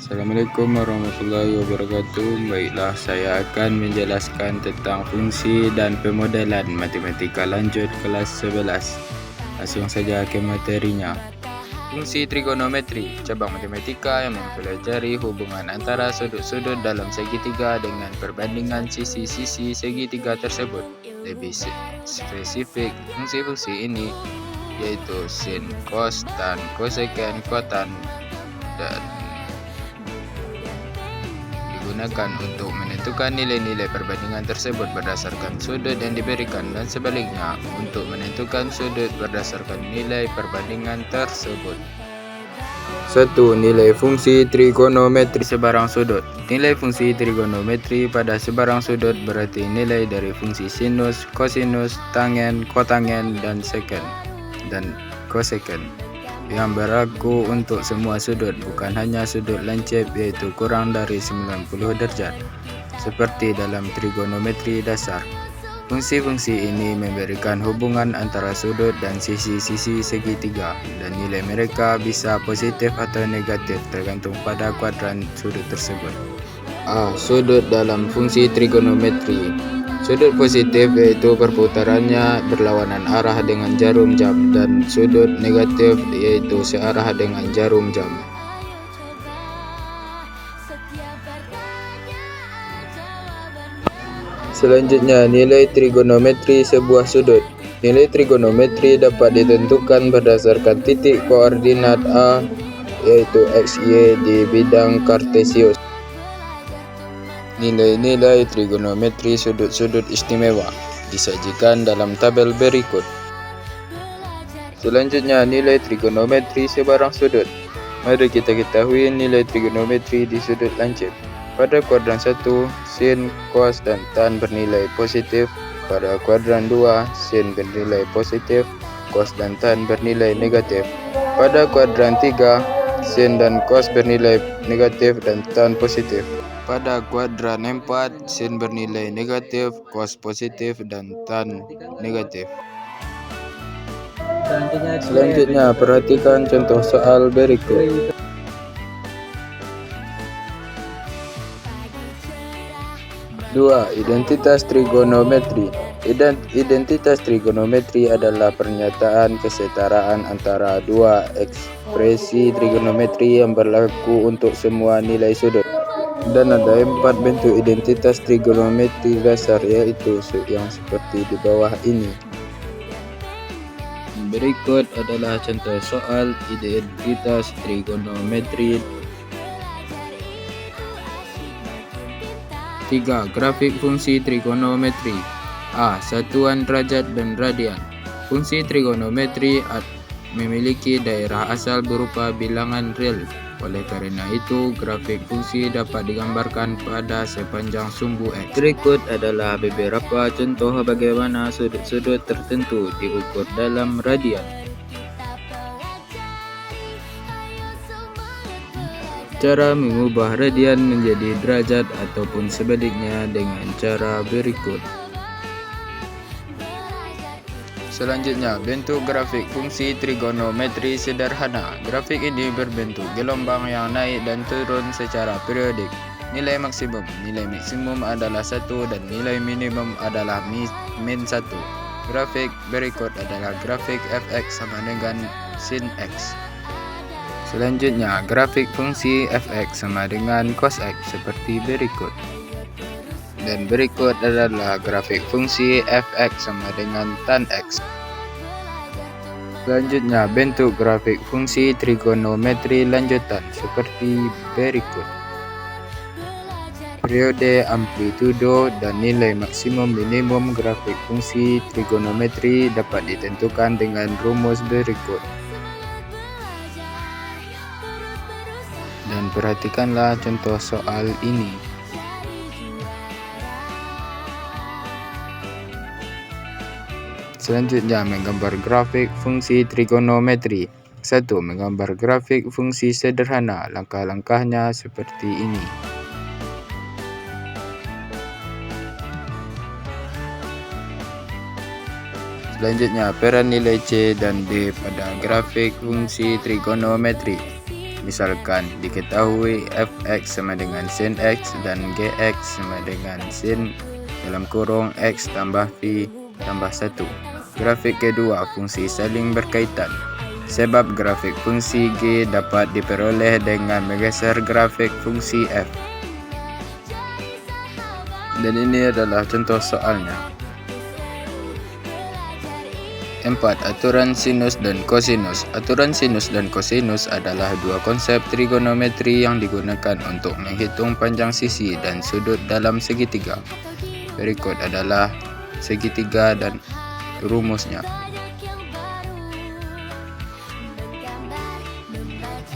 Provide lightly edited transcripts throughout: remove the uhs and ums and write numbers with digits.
Assalamualaikum warahmatullahi wabarakatuh. Baiklah, saya akan menjelaskan tentang fungsi dan pemodelan matematika lanjut kelas 11. Langsung saja ke materinya. Fungsi trigonometri, cabang matematika yang mempelajari hubungan antara sudut-sudut dalam segitiga dengan perbandingan sisi-sisi segitiga tersebut. Lebih spesifik, fungsi-fungsi ini yaitu sin, cos, tan, cosecant, kotan, dan digunakan untuk menentukan nilai-nilai perbandingan tersebut berdasarkan sudut yang diberikan, dan sebaliknya untuk menentukan sudut berdasarkan nilai perbandingan tersebut. 1. Nilai fungsi trigonometri sebarang sudut. Nilai fungsi trigonometri pada sebarang sudut berarti nilai dari fungsi sinus, kosinus, tangen, kotangen, dan sekant dan kosekant yang berlaku untuk semua sudut, bukan hanya sudut lancip yaitu kurang dari 90 derajat, seperti dalam trigonometri dasar. Fungsi-fungsi ini memberikan hubungan antara sudut dan sisi-sisi segitiga, dan nilai mereka bisa positif atau negatif tergantung pada kuadran sudut tersebut. A. Sudut dalam fungsi trigonometri. Sudut positif yaitu perputarannya berlawanan arah dengan jarum jam, dan sudut negatif yaitu searah dengan jarum jam. Selanjutnya, nilai trigonometri sebuah sudut. Nilai trigonometri dapat ditentukan berdasarkan titik koordinat A yaitu x, y di bidang kartesius. Nilai-nilai trigonometri sudut-sudut istimewa disajikan dalam tabel berikut. Selanjutnya, nilai trigonometri sebarang sudut. Mari kita ketahui nilai trigonometri di sudut lancip. Pada kuadran 1, sin, cos, dan tan bernilai positif. Pada kuadran 2, sin bernilai positif, cos dan tan bernilai negatif. Pada kuadran 3, sin dan cos bernilai negatif dan tan positif. Pada kuadran 4, sin bernilai negatif, cos positif, dan tan negatif. Selanjutnya, perhatikan contoh soal berikut. 2. Identitas trigonometri. Identitas trigonometri adalah pernyataan kesetaraan antara dua ekspresi trigonometri yang berlaku untuk semua nilai sudut. Dan ada 4 bentuk identitas trigonometri dasar, yaitu yang seperti di bawah ini. Berikut adalah contoh soal identitas trigonometri. 3. Grafik fungsi trigonometri. A. Satuan derajat dan radian. Fungsi trigonometri memiliki daerah asal berupa bilangan real. Oleh karena itu, grafik fungsi dapat digambarkan pada sepanjang sumbu X. Berikut adalah beberapa contoh bagaimana sudut-sudut tertentu diukur dalam radian. Cara mengubah radian menjadi derajat ataupun sebaliknya dengan cara berikut. Selanjutnya, bentuk grafik fungsi trigonometri sederhana. Grafik ini berbentuk gelombang yang naik dan turun secara periodik. Nilai maksimum adalah 1 dan nilai minimum adalah min 1. Grafik berikut adalah grafik fx sama dengan sin x. Selanjutnya, grafik fungsi fx sama dengan cos x seperti berikut. Dan berikut adalah grafik fungsi fx sama dengan tan x. Selanjutnya, bentuk grafik fungsi trigonometri lanjutan seperti berikut. Periode, amplitudo, dan nilai maksimum minimum grafik fungsi trigonometri dapat ditentukan dengan rumus berikut. Dan perhatikanlah contoh soal ini. Selanjutnya, menggambar grafik fungsi trigonometri. 1. Menggambar grafik fungsi sederhana. Langkah-langkahnya seperti ini. Selanjutnya, peran nilai C dan D pada grafik fungsi trigonometri. Misalkan diketahui fx sama dengan sin x dan gx sama dengan sin dalam kurung x tambah v tambah 1. Grafik kedua fungsi saling berkaitan. Sebab grafik fungsi g dapat diperoleh dengan menggeser grafik fungsi f. Dan ini adalah contoh soalnya. 4. Aturan sinus dan kosinus. Aturan sinus dan kosinus adalah dua konsep trigonometri yang digunakan untuk menghitung panjang sisi dan sudut dalam segitiga. Berikut adalah segitiga dan rumusnya.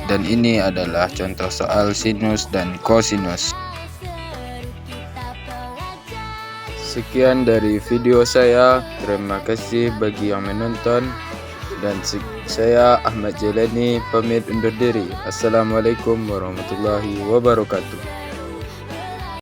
Dan ini adalah contoh soal sinus dan kosinus. Sekian dari video saya, terima kasih bagi yang menonton, dan saya Ahmad Jelani pamit undur diri. Assalamualaikum warahmatullahi wabarakatuh.